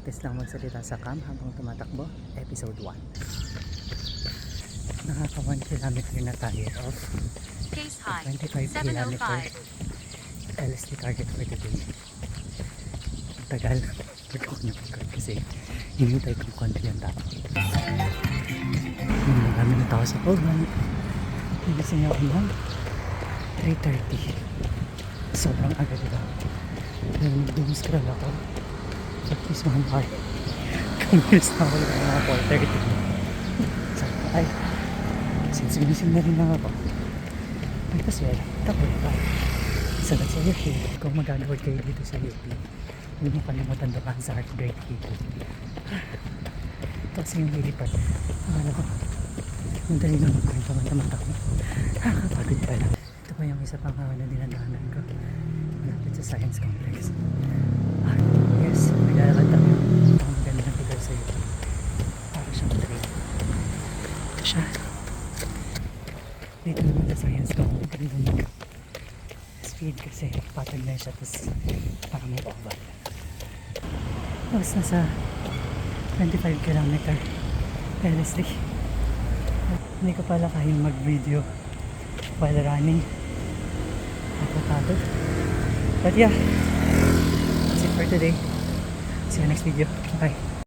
practice lang magsalita sa cam habang tumatakbo, episode 1. Nakaka 1 kilometer na tayo of 25 kilometer LSD target for today. Tagal pag ako nag-record kasi hinintay kong konti ang tao. Marami na tao sa Pogan. Nagising ako ng 3:30. Sobrang agad diba? Kaya nag-doom-scroll ako. At least mahal. Kamilis na ako ng mga 4:30. Sabi ko, ay, since ginising na rin lang ako, might as well, tapos pa. So that's all okay. Kung mag-agawad kayo dito sa UP, huwag mo kalimutan doon sa heartbreak dito. Ito kasi yung lilipad. Akala ko, madali lang magkwento-manta ko. Nakakapagod pala. Ito pa yung isa pang dinadaanan ko. Malapit sa Science Complex. Yes, naglalakad tayo. Ito ang maganda ng lugar sa UP. Para siyang train. Ito siya. Dito naman sa Science Complex. Dito naman speed kasi patag na siya. Tapos parang may oval. Tapos nasa 25 kilometer LSD. Hindi ko pala kayang mag-video while running. Nakakapagod. But yeah, that's it for today. See you next video. Bye.